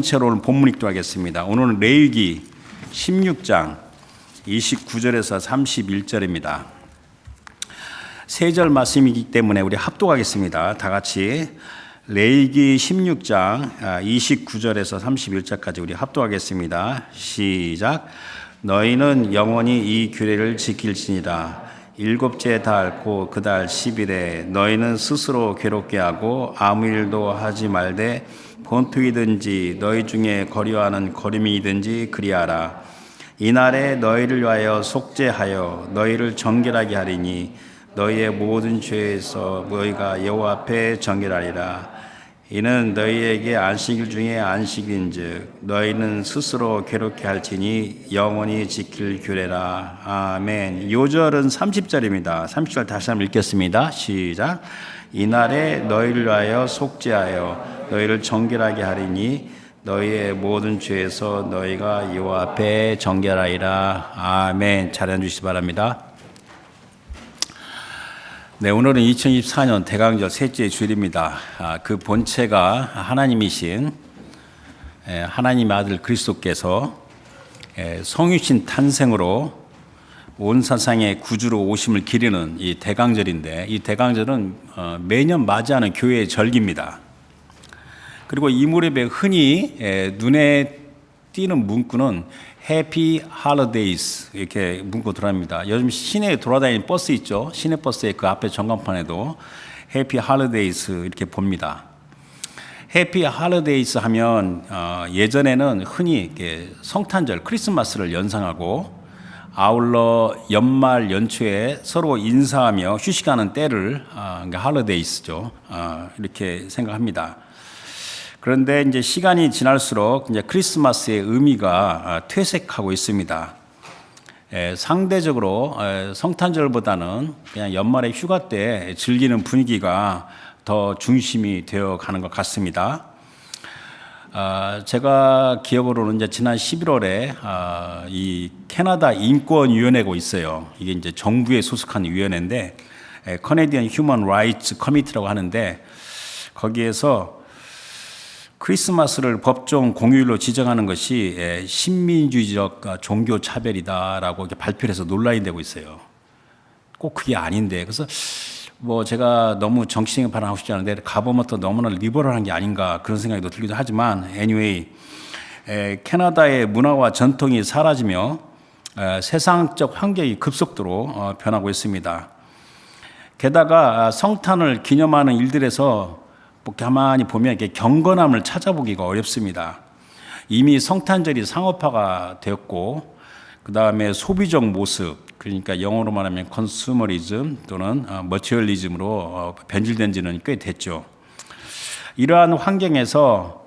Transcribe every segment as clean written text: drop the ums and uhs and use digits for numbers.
채로 오늘 본문 읽도하겠습니다. 오늘은 레위기 16장 29절에서 31절입니다. 세 절 말씀이기 때문에 우리 합독하겠습니다. 다 같이 레위기 16장 29절에서 31절까지 우리 합독하겠습니다. 시작. 너희는 영원히 이 규례를 지킬지니라. 일곱째 달 곧 그 달 10일에 너희는 스스로 괴롭게 하고 아무 일도 하지 말되 본투이든지 너희 중에 거류하는 거름이든지 그리하라. 이날에 너희를 위하여 속죄하여 너희를 정결하게 하리니 너희의 모든 죄에서 너희가 여호와 앞에 정결하리라. 이는 너희에게 안식일 중에 안식인즉 너희는 스스로 괴롭게 할지니 영원히 지킬 규례라. 아멘. 요절은 30절입니다. 30절 다시 한번 읽겠습니다. 시작. 이날에 너희를 위하여 속죄하여 너희를 정결하게 하리니 너희의 모든 죄에서 너희가 여호와 앞에 정결하리라. 아멘. 잘 앉으시기 바랍니다. 네, 오늘은 2024년 대강절 셋째 주일입니다. 그 본체가 하나님이신 하나님의 아들 그리스도께서 성육신 탄생으로 온 세상의 구주로 오심을 기리는 이 대강절인데, 이 대강절은 매년 맞이하는 교회의 절기입니다. 그리고 이 무렵에 흔히 눈에 띄는 문구는 해피 할리데이스 이렇게 문구 들어갑니다. 요즘 시내에 돌아다니는 버스 있죠. 시내 버스의 그 앞에 전광판에도 해피 할리데이스 이렇게 봅니다. 해피 할리데이스 하면 예전에는 흔히 이렇게 성탄절 크리스마스를 연상하고 아울러 연말 연초에 서로 인사하며 휴식하는 때를 할리데이스죠. 이렇게 생각합니다. 그런데 이제 시간이 지날수록 이제 크리스마스의 의미가 퇴색하고 있습니다. 상대적으로 성탄절보다는 그냥 연말에 휴가 때 즐기는 분위기가 더 중심이 되어 가는 것 같습니다. 제가 기억으로는 이제 지난 11월에 이 캐나다 인권위원회가 있어요. 이게 이제 정부에 소속한 위원회인데 Canadian Human Rights Committee라고 하는데, 거기에서 크리스마스를 법정 공휴일로 지정하는 것이 신민주의적 종교 차별이다라고 이렇게 발표를 해서 논란이 되고 있어요. 꼭 그게 아닌데, 그래서 뭐 제가 너무 정치적인 발언하고 싶지 않은데 가보면 또 너무나 리버럴한 게 아닌가 그런 생각이 들기도 하지만, anyway, 캐나다의 문화와 전통이 사라지며 세상적 환경이 급속도로 변하고 있습니다. 게다가 성탄을 기념하는 일들에서 가만히 보면 이렇게 경건함을 찾아보기가 어렵습니다. 이미 성탄절이 상업화가 되었고, 그 다음에 소비적 모습, 그러니까 영어로 말하면 컨슈머리즘 또는 머티리얼리즘으로 변질된 지는 꽤 됐죠. 이러한 환경에서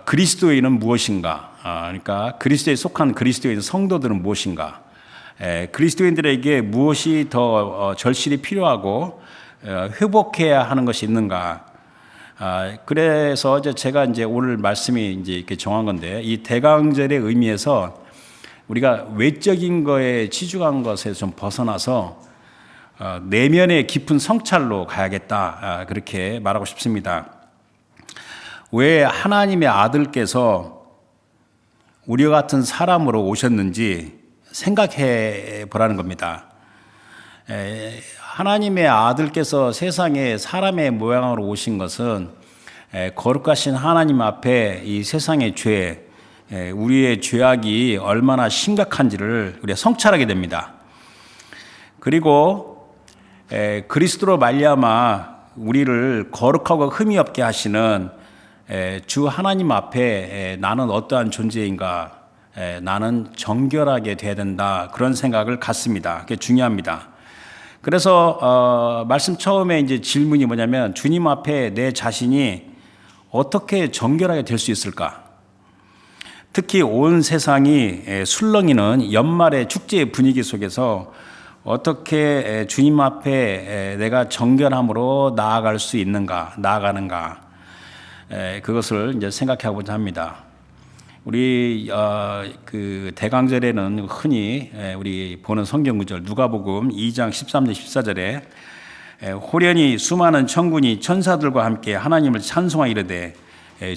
그리스도인은 무엇인가? 그러니까 그리스도에 속한 그리스도인 성도들은 무엇인가? 그리스도인들에게 무엇이 더 절실히 필요하고 회복해야 하는 것이 있는가? 그래서 제가 이제 오늘 말씀이 이제 이렇게 정한 건데, 이 대강절의 의미에서 우리가 외적인 거에 치중한 것에서 좀 벗어나서 내면의 깊은 성찰로 가야겠다, 그렇게 말하고 싶습니다. 왜 하나님의 아들께서 우리와 같은 사람으로 오셨는지 생각해 보라는 겁니다. 하나님의 아들께서 세상에 사람의 모양으로 오신 것은 거룩하신 하나님 앞에 이 세상의 죄, 우리의 죄악이 얼마나 심각한지를 우리가 성찰하게 됩니다. 그리고 그리스도로 말미암아 우리를 거룩하고 흠이 없게 하시는 주 하나님 앞에 나는 어떠한 존재인가, 나는 정결하게 돼야 된다, 그런 생각을 갖습니다. 그게 중요합니다. 그래서 말씀 처음에 이제 질문이 뭐냐면, 주님 앞에 내 자신이 어떻게 정결하게 될 수 있을까? 특히 온 세상이 술렁이는 연말의 축제의 분위기 속에서 어떻게 주님 앞에 내가 정결함으로 나아갈 수 있는가, 나아가는가, 그것을 이제 생각해보자 합니다. 우리 그 대강절에는 흔히 우리 보는 성경 구절 누가복음 2장 13절 14절에 호련히 수많은 천군이 천사들과 함께 하나님을 찬송하여 이르되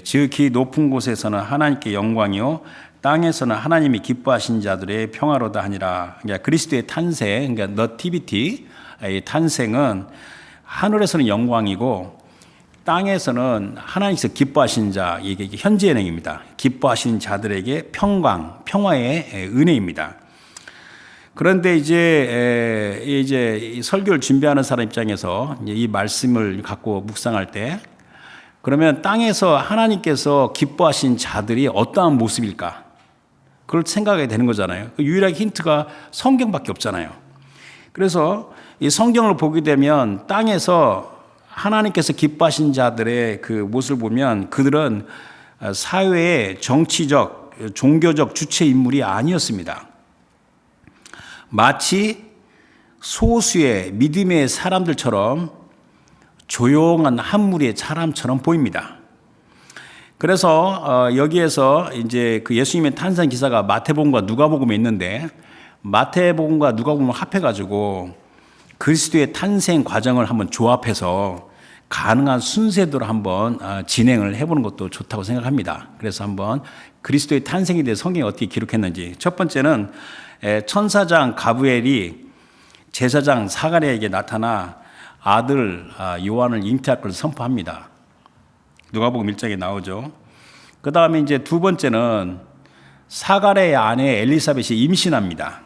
지극히 높은 곳에서는 하나님께 영광이요 땅에서는 하나님이 기뻐하신 자들의 평화로다 하니라. 그러니까 그리스도의 탄생, 그러니까 너티비티, 이 탄생은 하늘에서는 영광이고 땅에서는 하나님께서 기뻐하신 자, 이게 현재 은행입니다. 기뻐하신 자들에게 평화의 은혜입니다. 그런데 이제 설교를 준비하는 사람 입장에서 이 말씀을 갖고 묵상할 때, 그러면 땅에서 하나님께서 기뻐하신 자들이 어떠한 모습일까? 그걸 생각하게 되는 거잖아요. 유일하게 힌트가 성경밖에 없잖아요. 그래서 이 성경을 보게 되면 땅에서 하나님께서 기뻐하신 자들의 그 모습을 보면 그들은 사회의 정치적, 종교적 주체 인물이 아니었습니다. 마치 소수의 믿음의 사람들처럼 조용한 한 무리의 사람처럼 보입니다. 그래서 여기에서 이제 그 예수님의 탄생 기사가 마태복음과 누가복음에 있는데 마태복음과 누가복음을 합해가지고 그리스도의 탄생 과정을 한번 조합해서 가능한 순서대로 한번 진행을 해보는 것도 좋다고 생각합니다. 그래서 한번 그리스도의 탄생에 대해 성경이 어떻게 기록했는지. 첫 번째는 천사장 가브리엘이 제사장 사가랴에게 나타나 아들 요한을 잉태할 것을 선포합니다. 누가복음 1장에 나오죠. 그 다음에 이제 두 번째는 사가랴의 아내 엘리사벳이 임신합니다.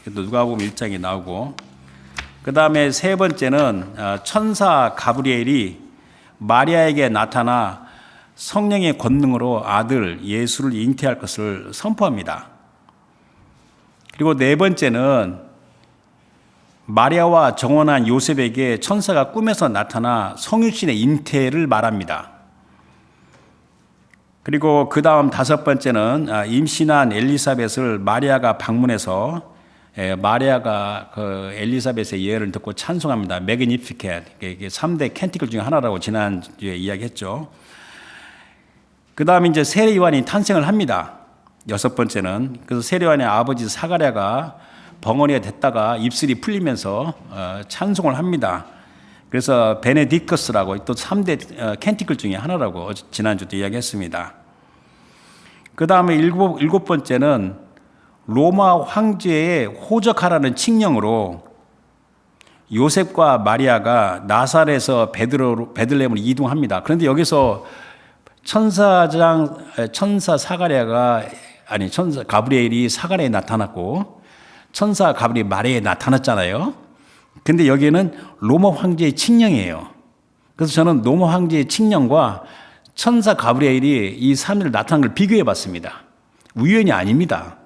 누가복음 1장에 나오고, 그 다음에 세 번째는 천사 가브리엘이 마리아에게 나타나 성령의 권능으로 아들 예수를 잉태할 것을 선포합니다. 그리고 네 번째는 마리아와 정혼한 요셉에게 천사가 꿈에서 나타나 성육신의 잉태를 말합니다. 그리고 그 다음 다섯 번째는 임신한 엘리사벳을 마리아가 방문해서 마리아가 그 엘리사벳의 예언을 듣고 찬송합니다. 매그니피켓, 이게 3대 캔티클 중에 하나라고 지난주에 이야기했죠. 그 다음에 이제 세례 요한이 탄생을 합니다. 여섯 번째는 그래서 세례 요한의 아버지 사가랴가 벙어리가 됐다가 입술이 풀리면서 찬송을 합니다. 그래서 베네디커스라고 또 3대 캔티클 중에 하나라고 지난주도 이야기했습니다. 그 다음에 일곱 번째는 로마 황제의 호적하라는 칙령으로 요셉과 마리아가 나사렛에서 베들레헴으로 이동합니다. 그런데 여기서 천사 가브리엘이 사가랴에 나타났고 천사 가브리엘이 마리아에 나타났잖아요. 근데 여기에는 로마 황제의 칙령이에요. 그래서 저는 로마 황제의 칙령과 천사 가브리엘이 이 3일 나타난 걸 비교해 봤습니다. 우연이 아닙니다.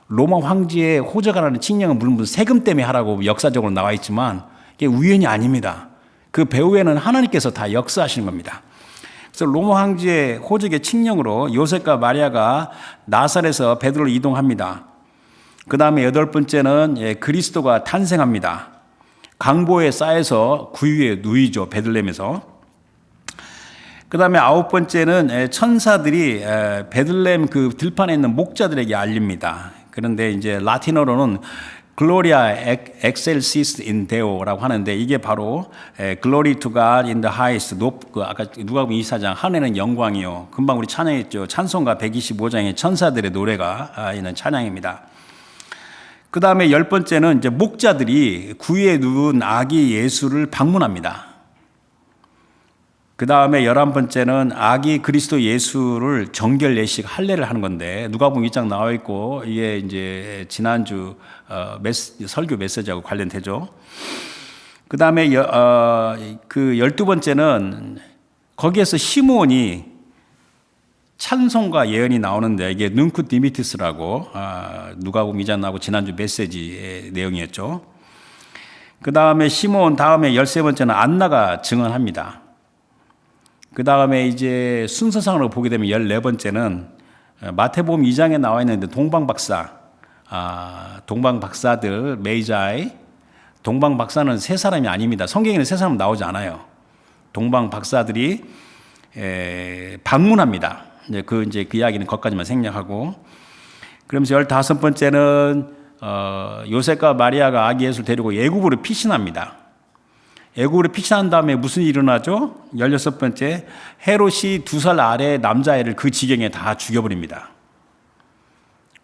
로마 황제의 호적하라는 칙령은 물론 세금 때문에 하라고 역사적으로 나와 있지만 이게 우연이 아닙니다. 그 배후에는 하나님께서 다 역사하시는 겁니다. 그래서 로마 황제의 호적의 칙령으로 요셉과 마리아가 나사렛에서 베드로로 이동합니다. 그 다음에 여덟 번째는 그리스도가 탄생합니다. 강보에 쌓여서 구유에 누이죠. 베들레헴에서. 그 다음에 아홉 번째는 천사들이 베들레헴 그 들판에 있는 목자들에게 알립니다. 그런데 이제 라틴어로는 글로리아 엑셀시스 인 데오라고 하는데 이게 바로 Glory to God in the highest, 아까 누가복음 24장 하늘에는 영광이요. 금방 우리 찬양했죠. 찬송가 125장의 천사들의 노래가 있는 찬양입니다. 그 다음에 열 번째는 이제 목자들이 구유에 누운 아기 예수를 방문합니다. 그 다음에 11번째는 아기 그리스도 예수를 정결 예식 할례를 하는 건데 누가복음 2장 나와 있고 이게 이제 지난주 설교 메시지하고 관련되죠. 그 다음에 그 12번째는 거기에서 시므온이 찬송과 예언이 나오는데 이게 눈쿠 디미티스라고 누가복음 2장 나오고 지난주 메시지의 내용이었죠. 그 다음에 시므온 다음에 13번째는 안나가 증언합니다. 그 다음에 이제 순서상으로 보게 되면 14번째는 마태복음 2장에 나와 있는데 동방박사들 메이자이, 동방박사는 세 사람이 아닙니다. 성경에는 세 사람 나오지 않아요. 동방박사들이 방문합니다. 그 이야기는 거기까지만 생략하고, 그러면서 15번째는 요셉과 마리아가 아기 예수를 데리고 애굽으로 피신합니다. 애굽으로 피신한 다음에 무슨 일이 일어나죠? 16번째, 헤롯이 2살 아래 남자아이를 그 지경에 다 죽여버립니다.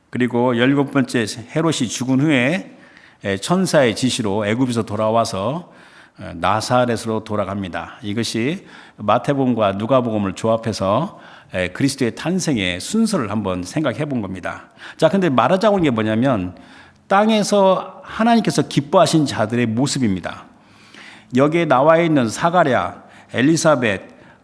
그리고 17번째, 헤롯이 죽은 후에 천사의 지시로 애굽에서 돌아와서 나사렛으로 돌아갑니다. 이것이 마태복음과 누가복음을 조합해서 그리스도의 탄생의 순서를 한번 생각해 본 겁니다. 자, 근데 말하자고 하는 게 뭐냐면 땅에서 하나님께서 기뻐하신 자들의 모습입니다. 여기에 나와 있는 사가랴, 엘리사벳,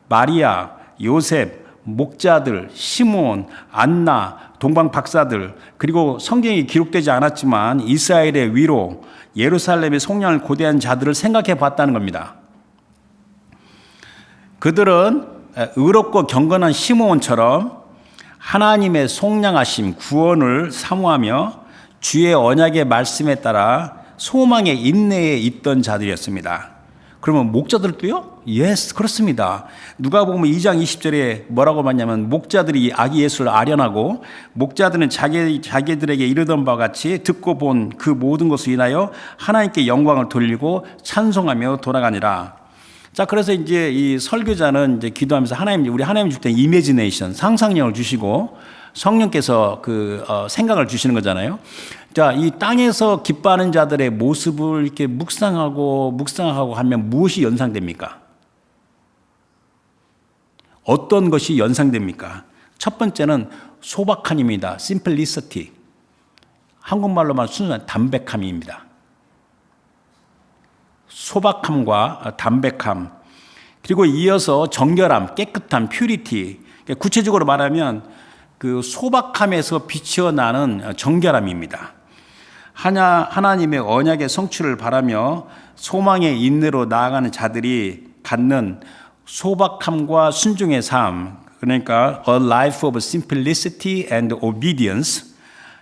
마리아, 요셉, 목자들, 시므온, 안나, 동방 박사들, 그리고 성경이 기록되지 않았지만 이스라엘의 위로, 예루살렘의 속량을 고대한 자들을 생각해 봤다는 겁니다. 그들은 의롭고 경건한 시므온처럼 하나님의 속량하심, 구원을 사모하며 주의 언약의 말씀에 따라 소망의 인내에 있던 자들이었습니다. 그러면 목자들도요? 예스, 그렇습니다. 누가복음 2장 20절에 뭐라고 말하냐면 목자들이 아기 예수를 아련하고 목자들은 자기들에게 이르던 바와 같이 듣고 본 그 모든 것을 인하여 하나님께 영광을 돌리고 찬송하며 돌아가니라. 자, 그래서 이제 이 설교자는 이제 기도하면서 우리 하나님 줄 때 이미지네이션, 상상력을 주시고 성령께서 생각을 주시는 거잖아요. 자, 이 땅에서 기뻐하는 자들의 모습을 이렇게 묵상하고 하면 무엇이 연상됩니까? 어떤 것이 연상됩니까? 첫 번째는 소박함입니다. simplicity. 한국말로만 순수한 담백함입니다. 소박함과 담백함. 그리고 이어서 정결함, 깨끗함, purity. 구체적으로 말하면 그 소박함에서 비치어나는 정결함입니다. 하나님의 언약의 성취를 바라며 소망의 인내로 나아가는 자들이 갖는 소박함과 순종의 삶, 그러니까 a life of simplicity and obedience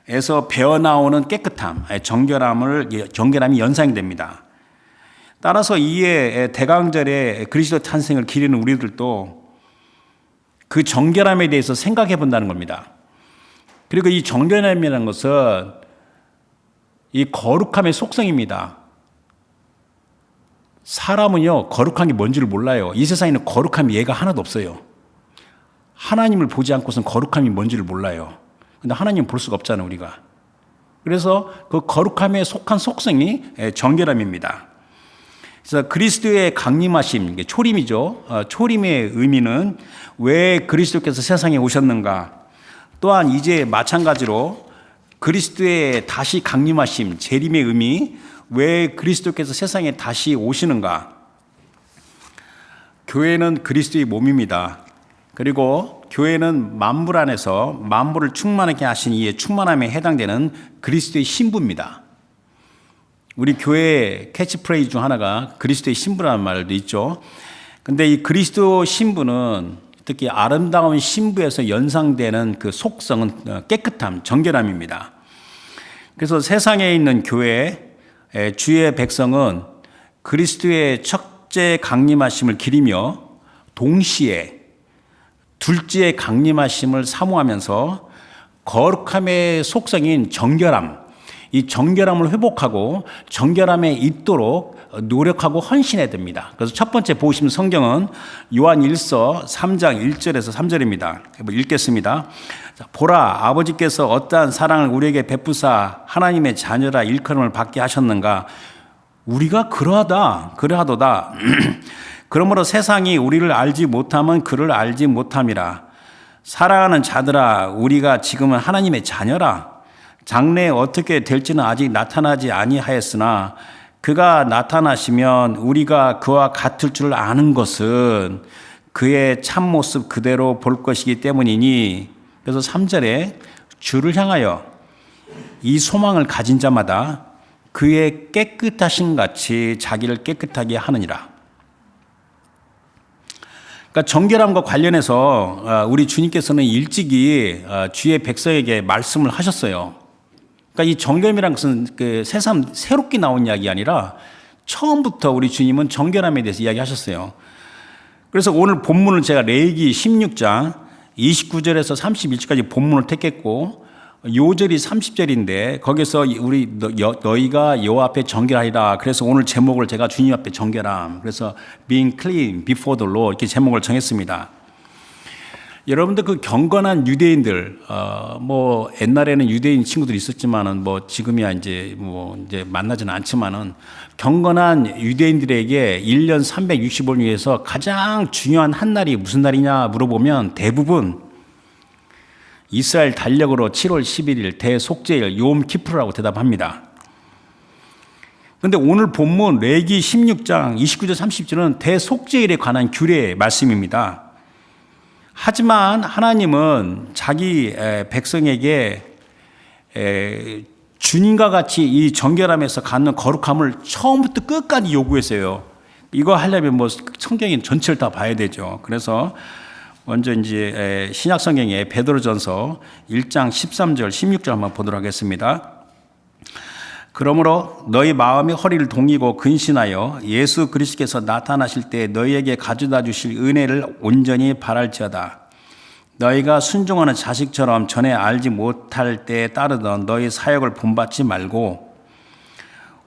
에서 배어나오는 깨끗함, 정결함이 연상됩니다. 따라서 이에 대강절에 그리스도 탄생을 기리는 우리들도 그 정결함에 대해서 생각해 본다는 겁니다. 그리고 이 정결함이라는 것은 이 거룩함의 속성입니다. 사람은요, 거룩한 게 뭔지를 몰라요. 이 세상에는 거룩함이 예가 하나도 없어요. 하나님을 보지 않고선 거룩함이 뭔지를 몰라요. 근데 하나님 볼 수가 없잖아요, 우리가. 그래서 그 거룩함에 속한 속성이 정결함입니다. 그래서 그리스도의 강림하심, 초림이죠. 초림의 의미는 왜 그리스도께서 세상에 오셨는가? 또한 이제 마찬가지로 그리스도의 다시 강림하심, 재림의 의미, 왜 그리스도께서 세상에 다시 오시는가? 교회는 그리스도의 몸입니다. 그리고 교회는 만물 안에서 만물을 충만하게 하신 이의 충만함에 해당되는 그리스도의 신부입니다. 우리 교회의 캐치프레이즈 중 하나가 그리스도의 신부라는 말도 있죠. 근데 이 그리스도 신부는 특히 아름다운 신부에서 연상되는 그 속성은 깨끗함, 정결함입니다. 그래서 세상에 있는 교회, 주의 백성은 그리스도의 첫째 강림하심을 기리며 동시에 둘째 강림하심을 사모하면서 거룩함의 속성인 정결함, 이 정결함을 회복하고 정결함에 있도록 노력하고 헌신해야 됩니다. 그래서 첫 번째 보시면 성경은 요한 1서 3장 1절에서 3절입니다. 읽겠습니다. 보라, 아버지께서 어떠한 사랑을 우리에게 베푸사 하나님의 자녀라 일컬음을 받게 하셨는가? 우리가 그러하도다. 그러므로 세상이 우리를 알지 못하면 그를 알지 못함이라. 사랑하는 자들아, 우리가 지금은 하나님의 자녀라. 장래에 어떻게 될지는 아직 나타나지 아니하였으나 그가 나타나시면 우리가 그와 같을 줄 아는 것은 그의 참모습 그대로 볼 것이기 때문이니. 그래서 3절에 주를 향하여 이 소망을 가진 자마다 그의 깨끗하신 같이 자기를 깨끗하게 하느니라. 그러니까 정결함과 관련해서 우리 주님께서는 일찍이 주의 백성에게 말씀을 하셨어요. 그러니까 이 정결이라는 것은 새삼 새롭게 나온 이야기 아니라 처음부터 우리 주님은 정결함에 대해서 이야기하셨어요. 그래서 오늘 본문을 제가 레위기 16장 29절에서 31절까지 본문을 택했고 요절이 30절인데 거기서 너희가 여호와 앞에 정결하리라. 그래서 오늘 제목을 제가 주님 앞에 정결함. 그래서 being clean before the Lord 이렇게 제목을 정했습니다. 여러분들 그 경건한 유대인들, 뭐 옛날에는 유대인 친구들이 있었지만은 뭐 지금이야 이제 만나지는 않지만은 경건한 유대인들에게 1년 365일 중에서 가장 중요한 한 날이 무슨 날이냐 물어보면 대부분 이스라엘 달력으로 7월 11일 대속죄일 욤 키프르라고 대답합니다. 그런데 오늘 본문 레위기 16장 29절 30절은 대속죄일에 관한 규례의 말씀입니다. 하지만 하나님은 자기 백성에게 주님과 같이 이 정결함에서 갖는 거룩함을 처음부터 끝까지 요구했어요. 이거 하려면 뭐 성경인 전체를 다 봐야 되죠. 그래서 먼저 이제 신약 성경의 베드로전서 1장 13절 16절 한번 보도록 하겠습니다. 그러므로 너희 마음이 허리를 동이고 근신하여 예수 그리스도께서 나타나실 때 너희에게 가져다 주실 은혜를 온전히 바랄지어다. 너희가 순종하는 자식처럼 전에 알지 못할 때에 따르던 너희 사역을 본받지 말고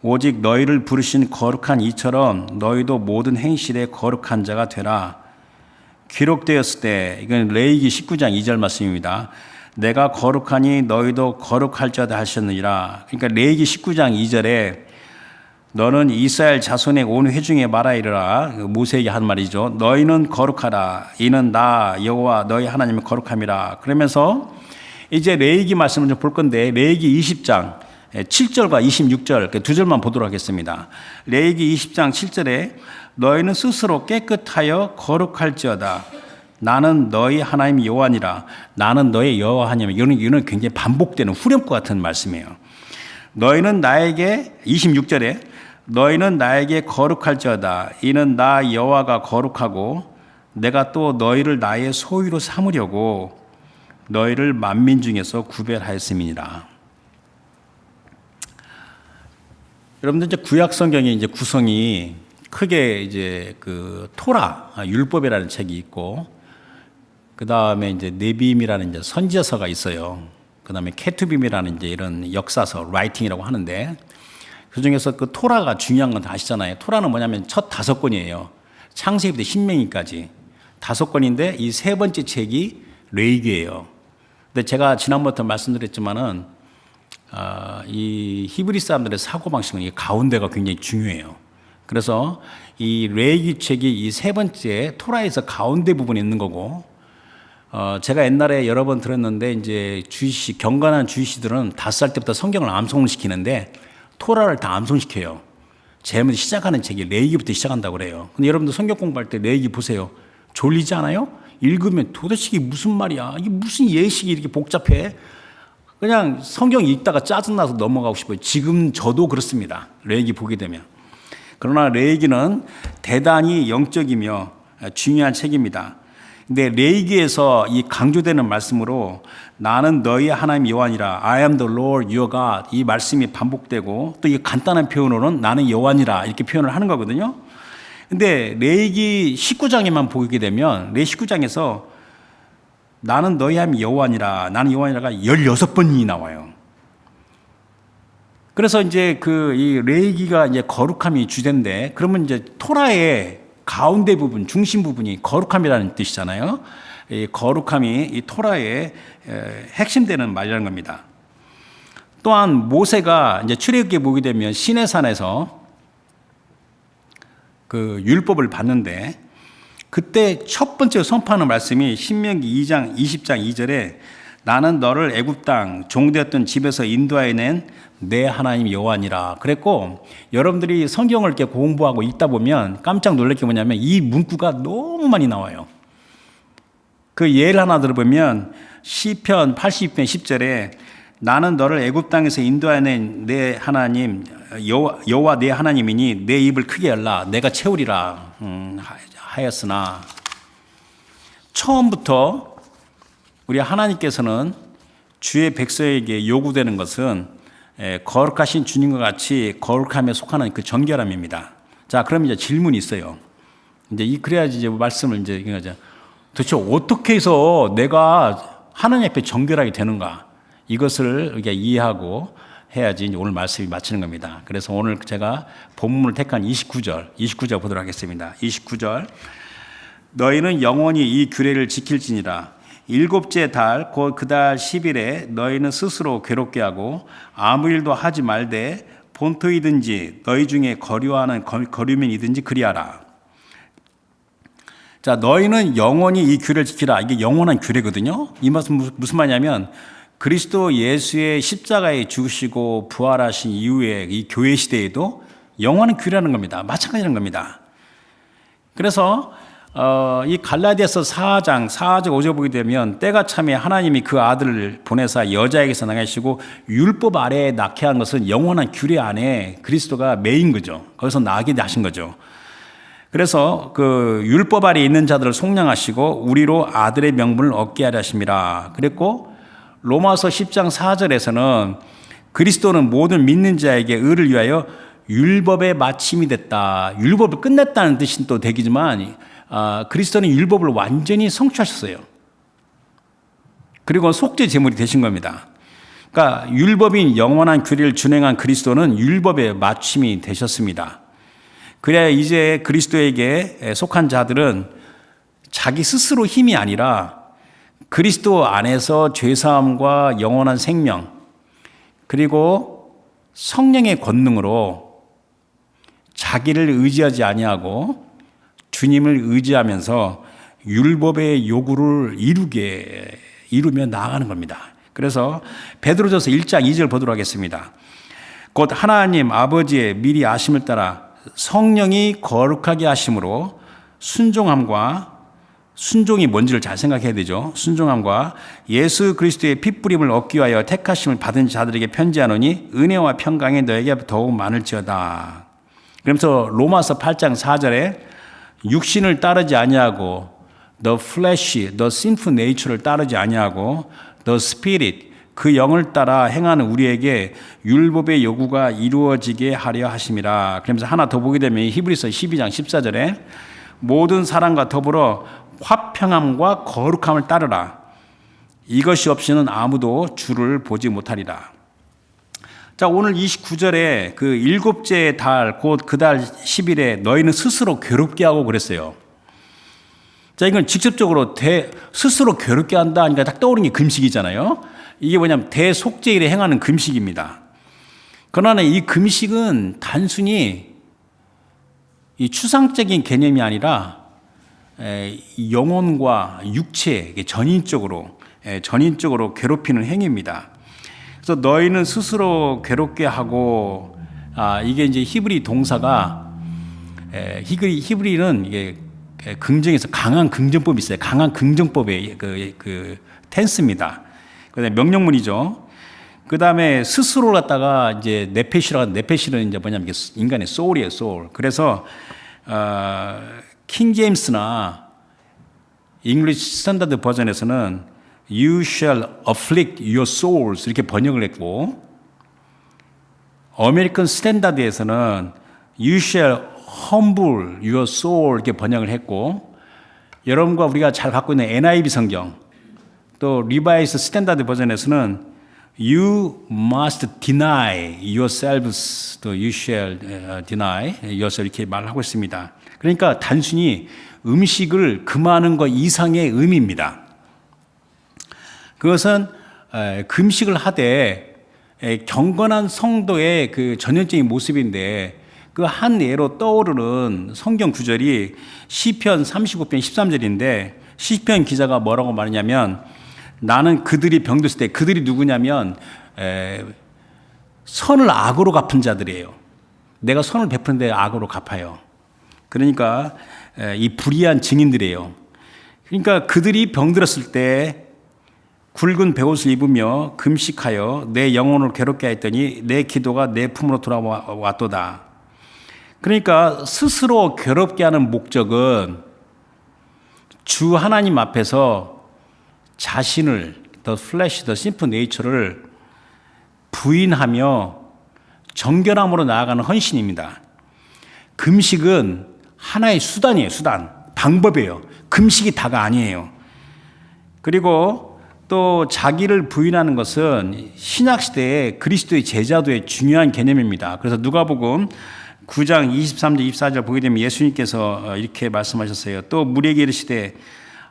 오직 너희를 부르신 거룩한 이처럼 너희도 모든 행실에 거룩한 자가 되라. 기록되었을 때, 이건 레위기 19장 2절 말씀입니다. 내가 거룩하니 너희도 거룩할지어다 하셨느니라. 그러니까 레위기 19장 2절에 너는 이스라엘 자손의 온 회중에 말하 이르라. 모세에게 한 말이죠. 너희는 거룩하라. 이는 나 여호와 너희 하나님의 거룩함이라. 그러면서 이제 레위기 말씀을 좀 볼 건데 레위기 20장 7절과 26절 두 절만 보도록 하겠습니다. 레위기 20장 7절에 너희는 스스로 깨끗하여 거룩할지어다. 나는 너희 하나님 여호와니라. 나는 너희 여호와 하나님. 이거는 굉장히 반복되는 후렴구 같은 말씀이에요. 너희는 나에게 26절에 너희는 나에게 거룩할지어다. 이는 나 여호와가 거룩하고 내가 또 너희를 나의 소유로 삼으려고 너희를 만민 중에서 구별하였음이니라. 여러분들 이제 구약 성경의 이제 구성이 크게 이제 그 토라 율법이라는 책이 있고 그 다음에 이제 네비임이라는 이제 선지서가 있어요. 그 다음에 케투빔이라는 이제 이런 역사서 라이팅이라고 하는데 그 중에서 그 토라가 중요한 건 다 아시잖아요. 토라는 뭐냐면 첫 5권이에요. 창세기부터 신명기까지 5권인데 이 세 번째 책이 레위기예요. 근데 제가 지난번부터 말씀드렸지만은 이 히브리 사람들의 사고 방식은 이 가운데가 굉장히 중요해요. 그래서 이 레위기 책이 이 세 번째 토라에서 가운데 부분에 있는 거고, 제가 옛날에 여러 번 들었는데 이제 주이시 경건한 주이시들은 5살 때부터 성경을 암송을 시키는데 토라를 다 암송시켜요. 제일 먼저 시작하는 책이 레위기부터 시작한다고 그래요. 근데 여러분들 성경 공부할 때 레위기 보세요. 졸리지 않아요? 읽으면 도대체 이게 무슨 말이야? 이게 무슨 예식이 이렇게 복잡해? 그냥 성경 읽다가 짜증나서 넘어가고 싶어요. 지금 저도 그렇습니다. 레위기 보게 되면. 그러나 레위기는 대단히 영적이며 중요한 책입니다. 근데 레위기에서 이 강조되는 말씀으로 나는 너희 하나님 여호와니라, I am the Lord your God, 이 말씀이 반복되고 또 이 간단한 표현으로는 나는 여호와니라 이렇게 표현을 하는 거거든요. 근데 레위기 19장에만 보게 되면 레위기 19장에서 나는 너희 하나님 여호와니라, 나는 여호와니라가 16번이 나와요. 그래서 이제 이 레위기가 이제 거룩함이 주제인데, 그러면 이제 토라의 가운데 부분, 중심 부분이 거룩함이라는 뜻이잖아요. 이 거룩함이 이 토라의 핵심되는 말이라는 겁니다. 또한 모세가 이제 출애굽기에 보게 되면 시내산에서 그 율법을 받는데 그때 첫 번째 선포하는 말씀이 신명기 2장 20장 2절에 나는 너를 애굽 땅 종되었던 집에서 인도하여 낸 내 하나님 여호와니라 그랬고, 여러분들이 성경을 이렇게 공부하고 읽다 보면 깜짝 놀랄 게 뭐냐면 이 문구가 너무 많이 나와요. 그 예를 하나 들어보면 시편 82편 10절에 나는 너를 애굽 땅에서 인도하여 낸 내 하나님 여호와 내 하나님이니 내 입을 크게 열라 내가 채우리라 하였으나, 처음부터 우리 하나님께서는 주의 백성에게 요구되는 것은 거룩하신 주님과 같이 거룩함에 속하는 그 정결함입니다. 자, 그럼 이제 질문이 있어요. 이제 그래야지 이제 말씀을 이제 도대체 어떻게 해서 내가 하나님 앞에 정결하게 되는가? 이것을 우리가 이해하고 해야지 오늘 말씀이 마치는 겁니다. 그래서 오늘 제가 본문을 택한 29절 보도록 하겠습니다. 29절. 너희는 영원히 이 규례를 지킬지니라. 일곱째 달 곧 그 달 10일에 너희는 스스로 괴롭게 하고 아무 일도 하지 말되 본토이든지 너희 중에 거류하는 거류민이든지 그리하라. 자, 너희는 영원히 이 규례를 지키라. 이게 영원한 규례거든요. 이 말씀 무슨 말이냐면 그리스도 예수의 십자가에 죽으시고 부활하신 이후에 이 교회 시대에도 영원한 규례라는 겁니다. 마찬가지라는 겁니다. 그래서 이 갈라디아서 4장 5절 보게 되면 때가 참에 하나님이 그 아들을 보내사 여자에게서 나가시고 율법 아래에 낳게 한 것은 영원한 규례 안에 그리스도가 매인 거죠. 거기서 나게 하신 거죠. 그래서 그 율법 아래에 있는 자들을 속량하시고 우리로 아들의 명분을 얻게 하려 하심이라. 그랬고 로마서 10장 4절에서는 그리스도는 모든 믿는 자에게 의를 위하여 율법의 마침이 됐다. 율법을 끝냈다는 뜻은 또 되기지만 그리스도는 율법을 완전히 성취하셨어요. 그리고 속죄 제물이 되신 겁니다. 그러니까 율법인 영원한 규례를 준행한 그리스도는 율법의 마침이 되셨습니다. 그래야 이제 그리스도에게 속한 자들은 자기 스스로 힘이 아니라 그리스도 안에서 죄사함과 영원한 생명 그리고 성령의 권능으로 자기를 의지하지 아니하고 주님을 의지하면서 율법의 요구를 이루며 나아가는 겁니다. 그래서 베드로전서 1장 2절 보도록 하겠습니다. 곧 하나님 아버지의 미리 아심을 따라 성령이 거룩하게 하심으로 순종이 뭔지를 잘 생각해야 되죠. 순종함과 예수 그리스도의 핏부림을 얻기 위하여 택하심을 받은 자들에게 편지하노니 은혜와 평강이 너에게 더욱 많을지어다. 그러면서 로마서 8장 4절에 육신을 따르지 아니하고 the flesh, the sinful nature를 따르지 아니하고 the spirit, 그 영을 따라 행하는 우리에게 율법의 요구가 이루어지게 하려 하심이라. 그러면서 하나 더 보게 되면 히브리서 12장 14절에 모든 사람과 더불어 화평함과 거룩함을 따르라. 이것이 없이는 아무도 주를 보지 못하리라. 자, 오늘 29절에 그 일곱째 달 곧 그 달 10일에 너희는 스스로 괴롭게 하고 그랬어요. 자, 이건 직접적으로 스스로 괴롭게 한다 하니까 딱 떠오르는 게 금식이잖아요. 이게 뭐냐면 대속죄일에 행하는 금식입니다. 그러나 이 금식은 단순히 이 추상적인 개념이 아니라 영혼과 육체, 전인적으로 괴롭히는 행위입니다. 그래서 너희는 스스로 괴롭게 하고, 이게 이제 히브리 동사가, 히브리는 이게 긍정에서 강한 긍정법이 있어요. 강한 긍정법의 그 텐스입니다. 그다음에 명령문이죠. 그 다음에 스스로를 갖다가 이제 네페시는 이제 뭐냐면 인간의 소울이에요, 소울. 그래서, 킹 제임스나 잉글리시 스탠다드 버전에서는 You shall afflict your souls 이렇게 번역을 했고 아메리칸 스탠다드에서는 You shall humble your soul 이렇게 번역을 했고 여러분과 우리가 잘 갖고 있는 NIV 성경 또 리바이스 스탠다드 버전에서는 You must deny yourselves 또 You shall deny yourself 이렇게 말하고 있습니다. 그러니까 단순히 음식을 금하는 것 이상의 의미입니다. 그것은 금식을 하되 경건한 성도의 그 전형적인 모습인데 그 한 예로 떠오르는 성경 구절이 시편 39편 13절인데 시편 기자가 뭐라고 말하냐면 나는 그들이 병들었을 때 그들이 누구냐면 선을 악으로 갚은 자들이에요. 내가 선을 베푸는데 악으로 갚아요. 그러니까 이 불의한 증인들이에요. 그러니까 그들이 병들었을 때 굵은 베옷을 입으며 금식하여 내 영혼을 괴롭게 했더니 내 기도가 내 품으로 돌아왔도다. 그러니까 스스로 괴롭게 하는 목적은 주 하나님 앞에서 자신을 the flesh, the sinful nature를 부인하며 정결함으로 나아가는 헌신입니다. 금식은 하나의 수단이에요, 수단. 방법이에요. 금식이 다가 아니에요. 그리고 또 또 자기를 부인하는 것은 신약 시대에 그리스도의 제자도의 중요한 개념입니다. 그래서 누가복음 9장 23절 24절 보게 되면 예수님께서 이렇게 말씀하셨어요. 또 무리에게 이르시되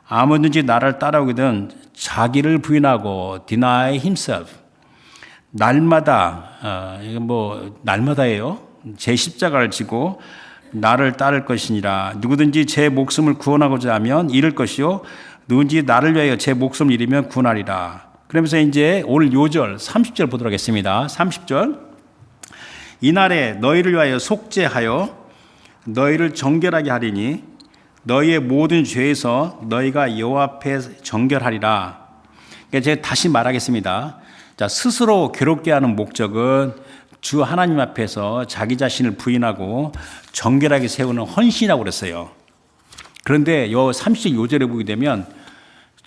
아무든지 나를 따라오거든 자기를 부인하고 deny himself 날마다 이건 뭐 날마다예요. 제 십자가를 지고 나를 따를 것이니라. 누구든지 제 목숨을 구원하고자 하면 잃을 것이요 누군지 나를 위하여 제 목숨을 잃으면 구원하리라. 그러면서 이제 오늘 요절 30절 보도록 하겠습니다. 30절 이날에 너희를 위하여 속죄하여 너희를 정결하게 하리니 너희의 모든 죄에서 너희가 여호와 앞에 정결하리라. 그러니까 제가 다시 말하겠습니다. 자, 스스로 괴롭게 하는 목적은 주 하나님 앞에서 자기 자신을 부인하고 정결하게 세우는 헌신이라고 그랬어요. 그런데 요 30절 요절에 보게 되면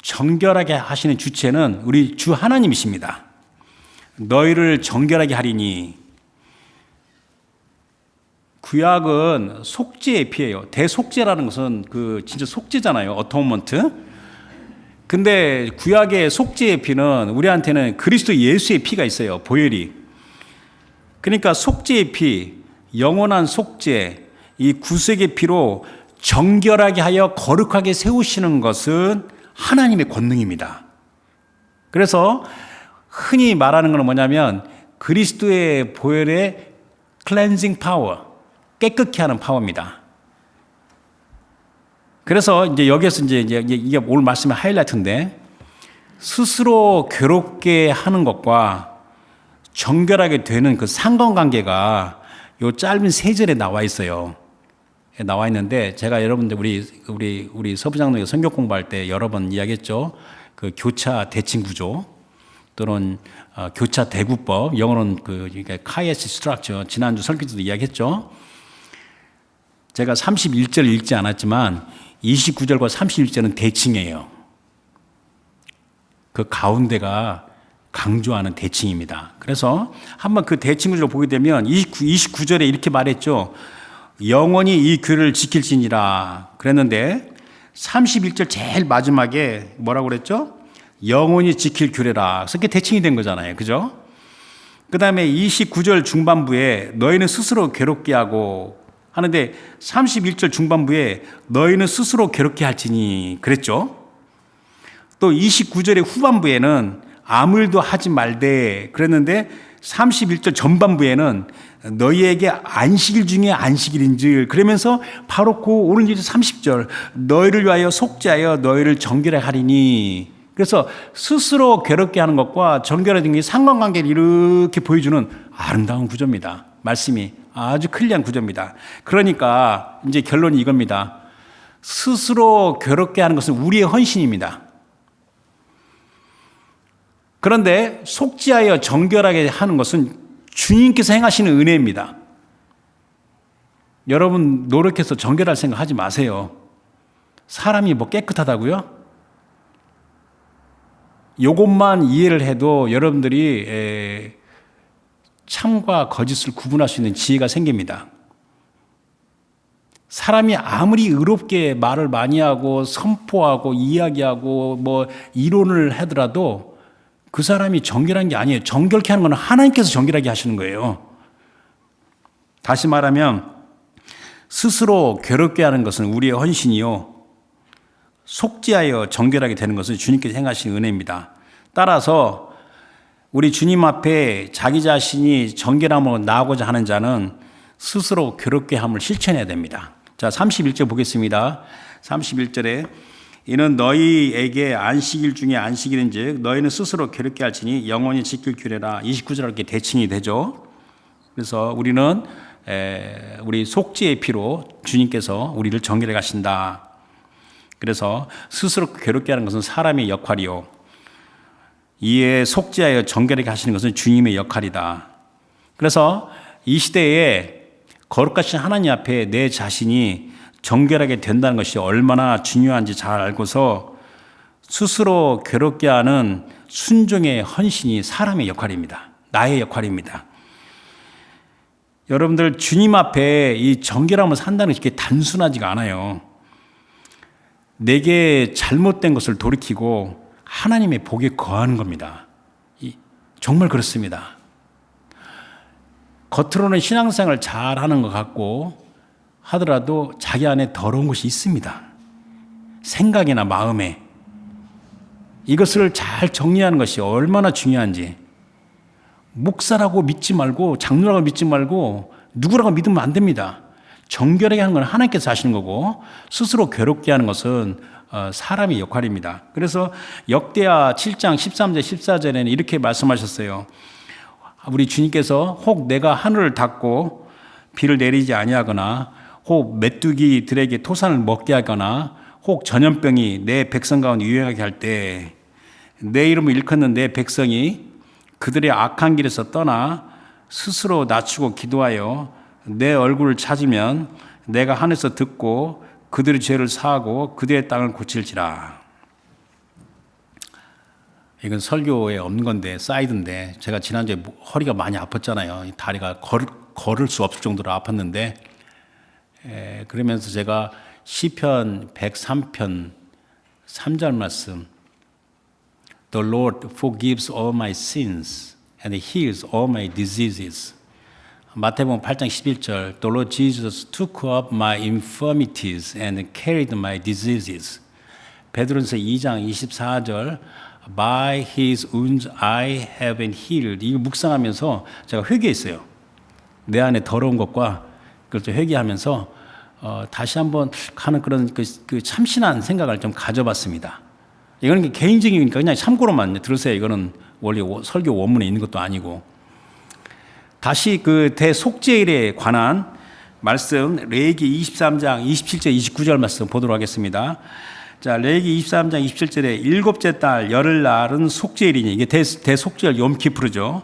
정결하게 하시는 주체는 우리 주 하나님이십니다. 너희를 정결하게 하리니. 구약은 속죄의 피예요. 대속죄라는 것은 그 진짜 속죄잖아요. 어토먼트. 근데 구약의 속죄의 피는 우리한테는 그리스도 예수의 피가 있어요. 보혈이. 그러니까 속죄의 피, 영원한 속죄, 이 구속의 피로 정결하게 하여 거룩하게 세우시는 것은 하나님의 권능입니다. 그래서 흔히 말하는 것은 뭐냐면 그리스도의 보혈의 클렌징 파워, 깨끗게 하는 파워입니다. 그래서 이제 여기에서 이제 이게 오늘 말씀의 하이라이트인데 스스로 괴롭게 하는 것과 정결하게 되는 그 상관관계가 요 짧은 세 절에 나와 있어요. 나와 있는데 제가 여러분들 우리 서부장로교 성경 공부할 때 여러 번 이야기했죠. 그 교차 대칭 구조 또는 교차 대구법, 영어로는 카이에스 스트럭처 지난주 설교 때도 이야기했죠. 제가 31절 읽지 않았지만 29절과 31절은 대칭이에요. 그 가운데가 강조하는 대칭입니다. 그래서 한번 그 대칭 구조를 보게 되면 29절에 이렇게 말했죠. 영원히 이 규를 지킬지니라 그랬는데 31절 제일 마지막에 뭐라고 그랬죠? 영원히 지킬 규례라. 그렇게 대칭이 된 거잖아요. 그죠? 그 다음에 29절 중반부에 너희는 스스로 괴롭게 하고 하는데 31절 중반부에 너희는 스스로 괴롭게 할지니 그랬죠? 또 29절의 후반부에는 아무 일도 하지 말되 그랬는데 31절 전반부에는 너희에게 안식일 중에 안식일인즉 그러면서 바로 그 오늘 이제 30절 너희를 위하여 속죄하여 너희를 정결하게 하리니 그래서 스스로 괴롭게 하는 것과 정결하는 게 상관관계를 이렇게 보여주는 아름다운 구조입니다. 말씀이 아주 클리어한 구조입니다. 그러니까 이제 결론이 이겁니다. 스스로 괴롭게 하는 것은 우리의 헌신입니다. 그런데 속죄하여 정결하게 하는 것은 주님께서 행하시는 은혜입니다. 여러분 노력해서 정결할 생각 하지 마세요. 사람이 뭐 깨끗하다고요? 이것만 이해를 해도 여러분들이 참과 거짓을 구분할 수 있는 지혜가 생깁니다. 사람이 아무리 의롭게 말을 많이 하고 선포하고 이야기하고 뭐 이론을 하더라도 그 사람이 정결한 게 아니에요. 정결케 하는 건 하나님께서 정결하게 하시는 거예요. 다시 말하면 스스로 괴롭게 하는 것은 우리의 헌신이요. 속죄하여 정결하게 되는 것은 주님께서 행하신 은혜입니다. 따라서 우리 주님 앞에 자기 자신이 정결함으로 나아가고자 하는 자는 스스로 괴롭게 함을 실천해야 됩니다. 자, 31절 보겠습니다. 31절에 이는 너희에게 안식일 중에 안식일인즉 너희는 스스로 괴롭게 할지니 영원히 지킬 규례라. 29절 이렇게 대칭이 되죠. 그래서 우리는 우리 속죄의 피로 주님께서 우리를 정결해 가신다. 그래서 스스로 괴롭게 하는 것은 사람의 역할이요. 이에 속죄하여 정결하게 하시는 것은 주님의 역할이다. 그래서 이 시대에 거룩하신 하나님 앞에 내 자신이 정결하게 된다는 것이 얼마나 중요한지 잘 알고서 스스로 괴롭게 하는 순종의 헌신이 사람의 역할입니다. 나의 역할입니다. 여러분들 주님 앞에 이 정결함을 산다는 것이 단순하지가 않아요. 내게 잘못된 것을 돌이키고 하나님의 복에 거하는 겁니다. 정말 그렇습니다. 겉으로는 신앙생활을 잘하는 것 같고 하더라도 자기 안에 더러운 것이 있습니다. 생각이나 마음에. 이것을 잘 정리하는 것이 얼마나 중요한지. 목사라고 믿지 말고 장로라고 믿지 말고 누구라고 믿으면 안 됩니다. 정결하게 하는 건 하나님께서 하시는 거고 스스로 괴롭게 하는 것은 사람의 역할입니다. 그래서 역대하 7장 13절 14절에는 이렇게 말씀하셨어요. 우리 주님께서 혹 내가 하늘을 닫고 비를 내리지 아니하거나 혹 메뚜기들에게 토산을 먹게 하거나 혹 전염병이 내 백성 가운데 유행하게 할 때 내 이름을 일컫는 내 백성이 그들의 악한 길에서 떠나 스스로 낮추고 기도하여 내 얼굴을 찾으면 내가 하늘에서 듣고 그들의 죄를 사하고 그들의 땅을 고칠지라. 이건 설교에 없는 건데 사이드인데 제가 지난주에 허리가 많이 아팠잖아요. 다리가 걸을 수 없을 정도로 아팠는데 그러면서 제가 시편 103편 3절 말씀 The Lord forgives all my sins and heals all my diseases. 마태복음 8장 11절 The Lord Jesus took up my infirmities and carried my diseases. 베드로전서 2장 24절 By his wounds I have been healed. 이거 묵상하면서 제가 회개했어요. 내 안에 더러운 것과 그걸 좀 회개하면서 다시 한번 가는 그런 그 참신한 생각을 좀 가져봤습니다. 이거는 개인적이니까 그냥 참고로만 들으세요. 이거는 원래 설교 원문에 있는 것도 아니고. 다시 그 대속죄일에 관한 말씀 레위기 23장 27절 29절 말씀 보도록 하겠습니다. 자, 레위기 23장 27절에 일곱째 달 열흘날은 속죄일이니 이게 대속죄일 욤키푸르죠.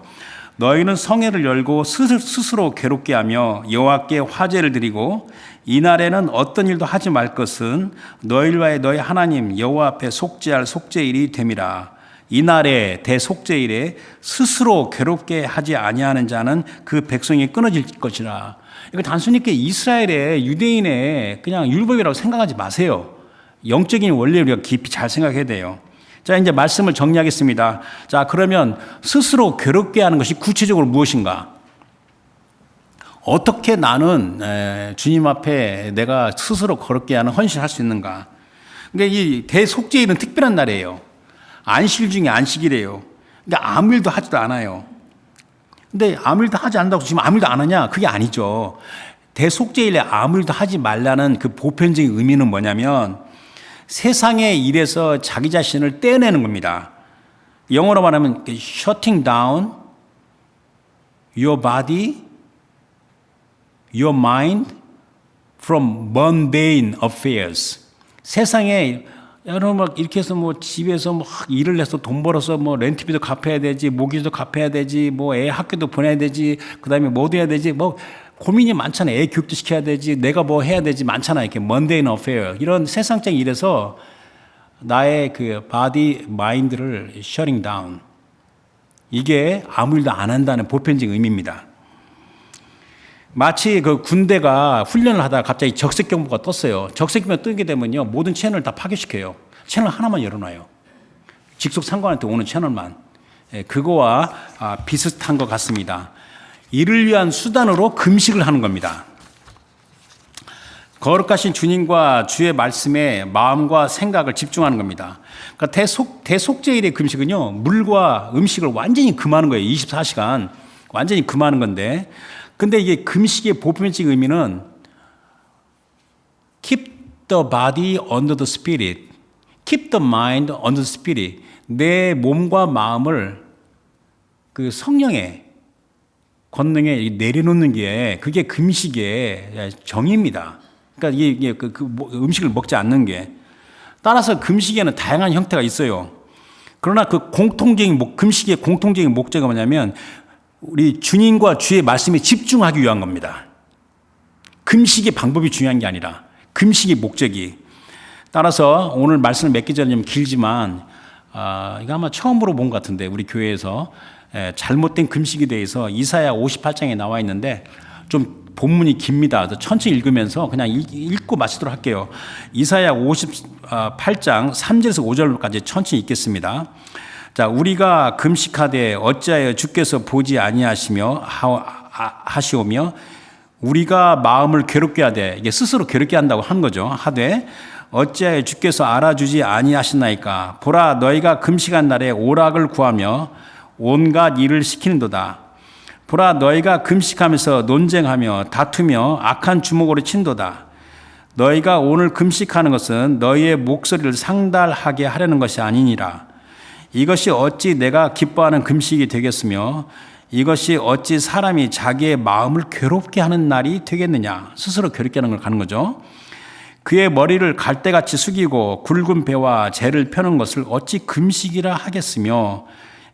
너희는 성회를 열고 스스로 괴롭게 하며 여호와께 화제를 드리고 이날에는 어떤 일도 하지 말 것은 너희와의 너희 하나님 여호와 앞에 속죄할 속죄일이 됨이라. 이날에 대속죄일에 스스로 괴롭게 하지 아니하는 자는 그 백성이 끊어질 것이라. 이거 단순히 이스라엘의 유대인의 그냥 율법이라고 생각하지 마세요. 영적인 원리 우리가 깊이 잘 생각해야 돼요. 자, 이제 말씀을 정리하겠습니다. 자, 그러면 스스로 괴롭게 하는 것이 구체적으로 무엇인가? 어떻게 나는 주님 앞에 내가 스스로 괴롭게 하는 헌신할 수 있는가? 그러니까 이 대속죄일은 특별한 날이에요. 안식 중에 안식이래요. 근데 아무 일도 하지도 않아요. 근데 아무 일도 하지 않는다고 지금 아무 일도 안 하냐? 그게 아니죠. 대속죄일에 아무 일도 하지 말라는 그 보편적인 의미는 뭐냐면 세상의 일에서 자기 자신을 떼어내는 겁니다. 영어로 말하면 shutting down your body, your mind from mundane affairs. 세상에 여러분 막 이렇게 해서 뭐 집에서 막 일을 해서 돈 벌어서 뭐 렌트비도 갚아야 되지, 모기도 갚아야 되지, 뭐 애 학교도 보내야 되지, 그다음에 뭐도 해야 되지, 뭐 고민이 많잖아요. 애 교육도 시켜야 되지, 내가 뭐 해야 되지 많잖아요. 이렇게 mundane affair 이런 세상적인 일에서 나의 그 body, mind를 shutting down. 이게 아무 일도 안 한다는 보편적인 의미입니다. 마치 그 군대가 훈련을 하다가 갑자기 적색 경보가 떴어요. 적색 경보가 뜨게 되면요, 모든 채널을 다 파괴시켜요. 채널 하나만 열어놔요. 직속 상관한테 오는 채널만. 그거와 비슷한 것 같습니다. 이를 위한 수단으로 금식을 하는 겁니다. 거룩하신 주님과 주의 말씀에 마음과 생각을 집중하는 겁니다. 그러니까 대속죄일의 금식은요, 물과 음식을 완전히 금하는 거예요. 24시간 완전히 금하는 건데, 근데 이게 금식의 보편적인 의미는 keep the body under the spirit, keep the mind under the spirit. 내 몸과 마음을 그 성령의 권능에 내려놓는 게 그게 금식의 정의입니다. 그러니까 이게 음식을 먹지 않는 게. 따라서 금식에는 다양한 형태가 있어요. 그러나 그 금식의 공통적인 목적은 뭐냐면 우리 주님과 주의 말씀에 집중하기 위한 겁니다. 금식의 방법이 중요한 게 아니라 금식의 목적이. 따라서 오늘 말씀을 맺기 전에 좀 길지만 이거 아마 처음으로 본 것 같은데 우리 교회에서 잘못된 금식에 대해서 이사야 58장에 나와 있는데 좀 본문이 깁니다. 그래서 천천히 읽으면서 그냥 읽고 마치도록 할게요. 이사야 58장 3절에서 5절까지 천천히 읽겠습니다. 자, 우리가 금식하되 어찌하여 주께서 보지 아니하시며 하시오며 우리가 마음을 괴롭게 하되, 이게 스스로 괴롭게 한다고 한 거죠. 하되 어찌하여 주께서 알아주지 아니하시나이까. 보라, 너희가 금식한 날에 오락을 구하며 온갖 일을 시키는도다. 보라, 너희가 금식하면서 논쟁하며 다투며 악한 주먹으로 친도다. 너희가 오늘 금식하는 것은 너희의 목소리를 상달하게 하려는 것이 아니니라. 이것이 어찌 내가 기뻐하는 금식이 되겠으며 이것이 어찌 사람이 자기의 마음을 괴롭게 하는 날이 되겠느냐. 스스로 괴롭게 하는 걸 가는 거죠. 그의 머리를 갈대같이 숙이고 굵은 배와 재를 펴는 것을 어찌 금식이라 하겠으며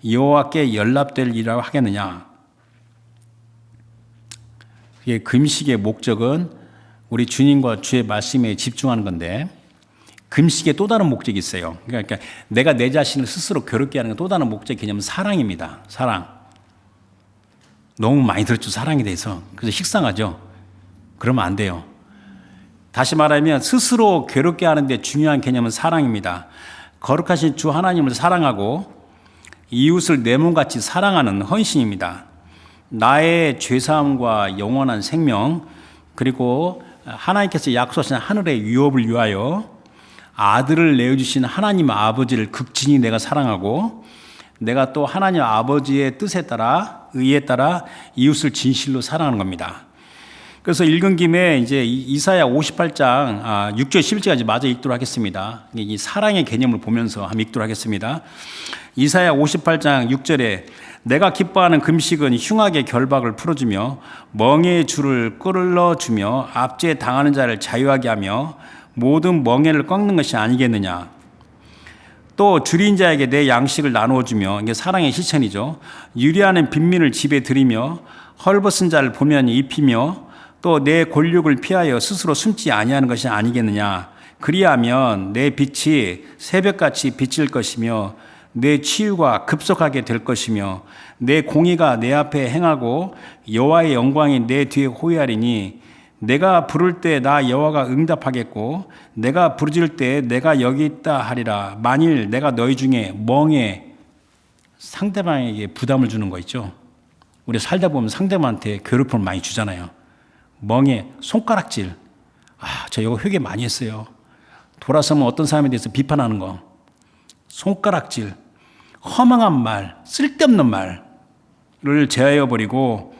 여호와께 연락될 일이라고 하겠느냐. 금식의 목적은 우리 주님과 주의 말씀에 집중하는 건데, 금식의 또 다른 목적이 있어요. 그러니까 내가 내 자신을 스스로 괴롭게 하는 또 다른 목적 개념은 사랑입니다. 사랑. 너무 많이 들었죠, 사랑에 대해서. 그래서 식상하죠. 그러면 안 돼요. 다시 말하면 스스로 괴롭게 하는데 중요한 개념은 사랑입니다. 거룩하신 주 하나님을 사랑하고 이웃을 내 몸같이 사랑하는 헌신입니다. 나의 죄사함과 영원한 생명, 그리고 하나님께서 약속하신 하늘의 유업을 위하여 아들을 내어주신 하나님 아버지를 극진히 내가 사랑하고, 내가 또 하나님 아버지의 뜻에 따라, 의에 따라 이웃을 진실로 사랑하는 겁니다. 그래서 읽은 김에 이제 이사야 58장 6절 11절까지 마저 읽도록 하겠습니다. 이 사랑의 개념을 보면서 한번 읽도록 하겠습니다. 이사야 58장 6절에 내가 기뻐하는 금식은 흉악의 결박을 풀어주며 멍에의 줄을 끌어주며 압제에 당하는 자를 자유하게 하며 모든 멍에를 꺾는 것이 아니겠느냐. 또 줄인 자에게 내 양식을 나누어주며, 이게 사랑의 실천이죠. 유리하는 빈민을 집에 들이며 헐벗은 자를 보면 입히며 또 내 권력을 피하여 스스로 숨지 아니하는 것이 아니겠느냐. 그리하면 내 빛이 새벽같이 비칠 것이며 내 치유가 급속하게 될 것이며 내 공의가 내 앞에 행하고 여호와의 영광이 내 뒤에 호위하리니 내가 부를 때 나 여호와가 응답하겠고 내가 부르짖을 때 내가 여기 있다 하리라. 만일 내가 너희 중에 멍에, 상대방에게 부담을 주는 거 있죠. 우리 살다 보면 상대방한테 괴롭힘을 많이 주잖아요. 멍에, 손가락질. 저 이거 회개 많이 했어요. 돌아서면 어떤 사람에 대해서 비판하는 거. 손가락질, 허망한 말, 쓸데없는 말을 제하여 버리고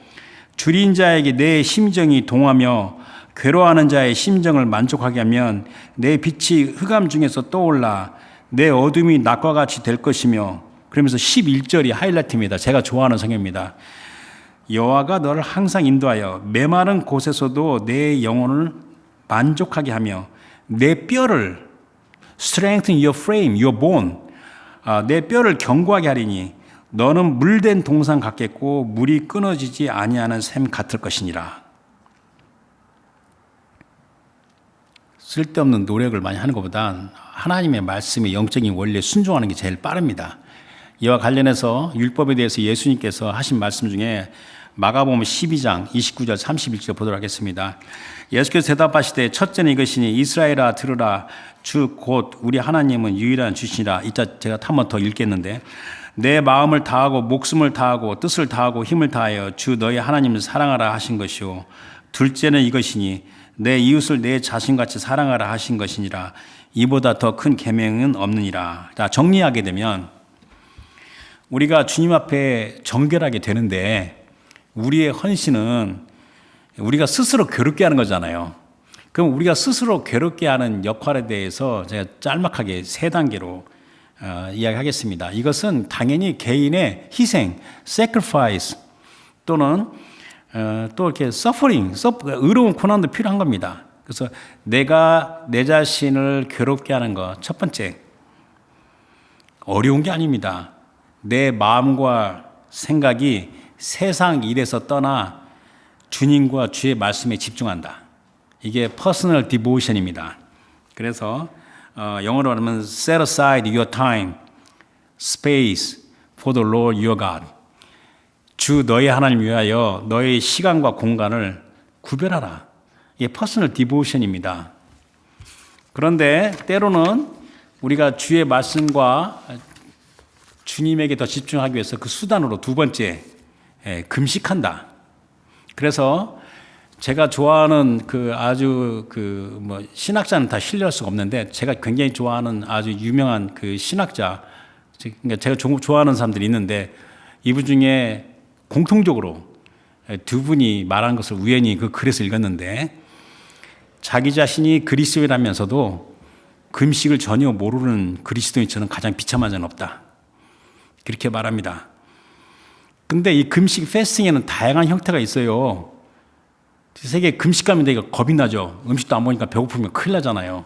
줄인 자에게 내 심정이 동하며 괴로워하는 자의 심정을 만족하게 하면 내 빛이 흑암 중에서 떠올라 내 어둠이 낮과 같이 될 것이며, 그러면서 11절이 하이라이트입니다. 제가 좋아하는 성경입니다. 여호와가 너를 항상 인도하여 메마른 곳에서도 내 영혼을 만족하게 하며 내 뼈를 strengthen your frame, your bone, 내 뼈를 견고하게 하리니 너는 물된 동산 같겠고 물이 끊어지지 아니하는 샘 같을 것이니라. 쓸데없는 노력을 많이 하는 것보단 하나님의 말씀의 영적인 원리에 순종하는 게 제일 빠릅니다. 이와 관련해서 율법에 대해서 예수님께서 하신 말씀 중에 마가복음 12장 29절 31절 보도록 하겠습니다. 예수께서 대답하시되 첫째는 이것이니 이스라엘아 들으라. 주 곧 우리 하나님은 유일한 주시니라. 이자 제가 한 번 더 읽겠는데, 내 마음을 다하고 목숨을 다하고 뜻을 다하고 힘을 다하여 주 너희 하나님을 사랑하라 하신 것이요. 둘째는 이것이니 내 이웃을 내 자신같이 사랑하라 하신 것이니라. 이보다 더 큰 계명은 없느니라. 자, 정리하게 되면 우리가 주님 앞에 정결하게 되는데, 우리의 헌신은 우리가 스스로 괴롭게 하는 거잖아요. 그럼 우리가 스스로 괴롭게 하는 역할에 대해서 제가 짤막하게 3단계로 이야기하겠습니다. 이것은 당연히 개인의 희생, sacrifice, 또는 또 이렇게 suffering, 의로운 고난도 필요한 겁니다. 그래서 내가 내 자신을 괴롭게 하는 것, 첫 번째, 어려운 게 아닙니다. 내 마음과 생각이 세상 일에서 떠나 주님과 주의 말씀에 집중한다. 이게 personal devotion입니다. 그래서 영어로 하면 set aside your time, space for the Lord your God. 주 너희 하나님 위하여 너의 시간과 공간을 구별하라. 이게 퍼스널 디보션입니다. 그런데 때로는 우리가 주의 말씀과 주님에게 더 집중하기 위해서 그 수단으로 두 번째, 금식한다. 그래서 제가 좋아하는 신학자는 다 신뢰할 수가 없는데 제가 굉장히 좋아하는 아주 유명한 그 신학자, 그러니까 제가 좋아하는 사람들이 있는데 이분 중에 공통적으로 두 분이 말한 것을 우연히 그 글에서 읽었는데 자기 자신이 그리스도인이라면서도 금식을 전혀 모르는 그리스도인처럼 가장 비참한 자는 없다. 그렇게 말합니다. 근데 이 금식 패스팅에는 다양한 형태가 있어요. 세계 금식하면 되게 겁이 나죠. 음식도 안 먹으니까 배고프면 큰일 나잖아요.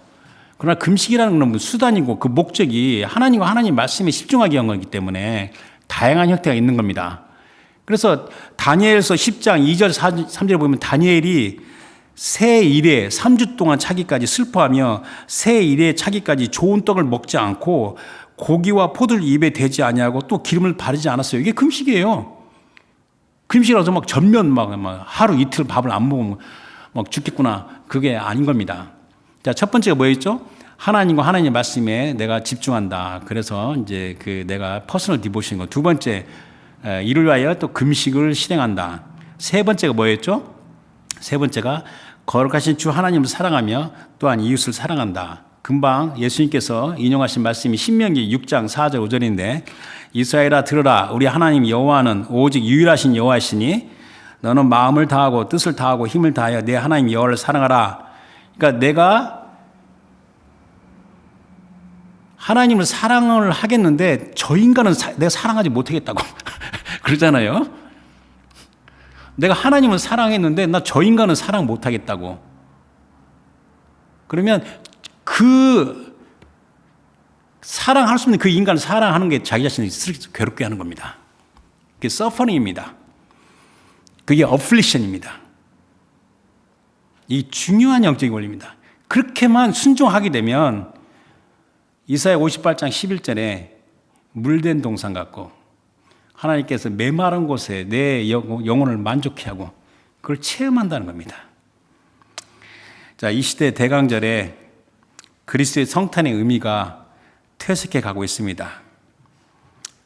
그러나 금식이라는 건 수단이고 그 목적이 하나님과 하나님 말씀에 집중하기 위한 거기 때문에 다양한 형태가 있는 겁니다. 그래서 다니엘서 10장 2절 3절에 보면 다니엘이 새 일에 3주 동안 차기까지 슬퍼하며 새 일에 차기까지 좋은 떡을 먹지 않고 고기와 포도를 입에 대지 아니하고 또 기름을 바르지 않았어요. 이게 금식이에요. 금식이라서 막 전면 막 하루 이틀 밥을 안 먹으면 막 죽겠구나. 그게 아닌 겁니다. 자, 첫 번째가 뭐였죠? 하나님과 하나님의 말씀에 내가 집중한다. 그래서 이제 내가 퍼스널 디보션이고 두 번째, 이를 위하여 또 금식을 실행한다. 세 번째가 뭐였죠? 세 번째가 거룩하신 주 하나님을 사랑하며 또한 이웃을 사랑한다. 금방 예수님께서 인용하신 말씀이 신명기 6장 4절 5절인데 이스라엘아 들으라 우리 하나님 여호와는 오직 유일하신 여호와시니 너는 마음을 다하고 뜻을 다하고 힘을 다하여 내 하나님 여호와를 사랑하라. 그러니까 내가 하나님을 사랑을 하겠는데 저 인간은 내가 사랑하지 못하겠다고 그러잖아요. 내가 하나님을 사랑했는데 나 저 인간은 사랑 못하겠다고. 그러면 그 사랑할 수 없는 그 인간을 사랑하는 게 자기 자신을 괴롭게 하는 겁니다. 그게 서퍼링입니다. 그게 어플리션입니다. 이 중요한 영적인 원리입니다. 그렇게만 순종하게 되면 이사야 58장 11절에 물된 동산 같고 하나님께서 메마른 곳에 내 영혼을 만족해 하고 그걸 체험한다는 겁니다. 자, 이 시대 대강절에 그리스도의 성탄의 의미가 퇴색해 가고 있습니다.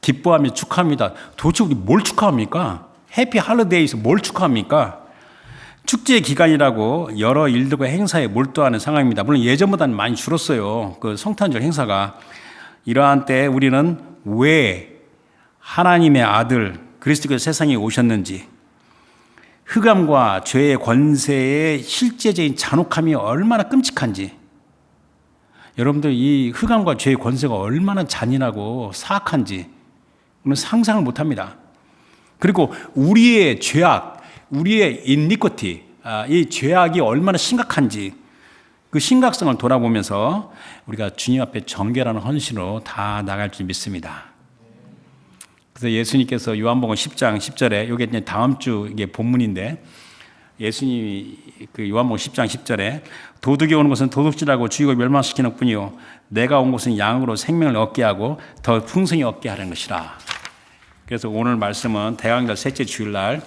기뻐하며 축하합니다. 도대체 우리 뭘 축하합니까? 해피 할리데이에서 뭘 축하합니까? 축제 기간이라고 여러 일들과 행사에 몰두하는 상황입니다. 물론 예전보다는 많이 줄었어요. 그 성탄절 행사가. 이러한 때 우리는 왜 하나님의 아들 그리스도께서 세상에 오셨는지, 흑암과 죄의 권세의 실제적인 잔혹함이 얼마나 끔찍한지, 여러분들 이 흑암과 죄의 권세가 얼마나 잔인하고 사악한지 상상을 못합니다. 그리고 우리의 죄악, 우리의 인니코티, 이 죄악이 얼마나 심각한지 그 심각성을 돌아보면서 우리가 주님 앞에 정결하는 헌신으로 다 나갈 줄 믿습니다. 그래서 예수님께서 요한복음 10장 10절에 이게 이제 다음 주 이게 본문인데 예수님이 그 요한복음 10장 10절에 도둑이 오는 것은 도둑질하고 죽이고 멸망시키는 뿐이요 내가 온 것은 양으로 생명을 얻게 하고 더 풍성히 얻게 하는 것이라. 그래서 오늘 말씀은 대강절 셋째 주일날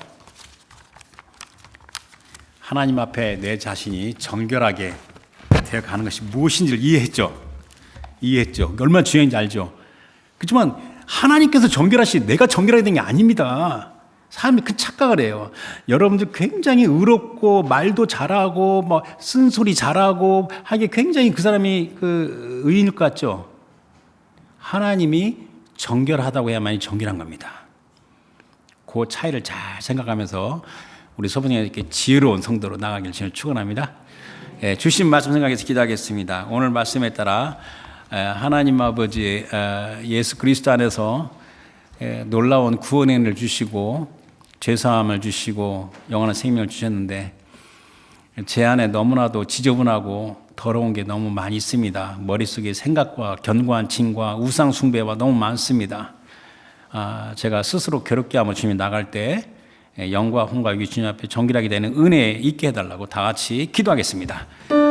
하나님 앞에 내 자신이 정결하게 되어가는 것이 무엇인지를 이해했죠. 얼마나 중요한지 알죠. 그렇지만 하나님께서 정결하시 내가 정결하게 된 게 아닙니다. 사람이 그 착각을 해요. 여러분들 굉장히 의롭고 말도 잘하고 뭐 쓴소리 잘하고 하기에 굉장히 그 사람이 그 의인일 것 같죠. 하나님이 정결하다고 해야만이 정결한 겁니다. 그 차이를 잘 생각하면서 우리 서분이가 이렇게 지혜로운 성도로 나가길 저는 축원합니다. 주신 말씀 생각해서 기도하겠습니다. 오늘 말씀에 따라 하나님 아버지 예수 그리스도 안에서 놀라운 구원의 은혜를 주시고 죄사함을 주시고 영원한 생명을 주셨는데 제 안에 너무나도 지저분하고 더러운 게 너무 많이 있습니다. 머릿속에 생각과 견고한 짐과 우상 숭배와 너무 많습니다. 제가 스스로 괴롭게 하면 주님이 나갈 때 영과 혼과 위 주님 앞에 정결하게 되는 은혜 있게 해달라고 다 같이 기도하겠습니다.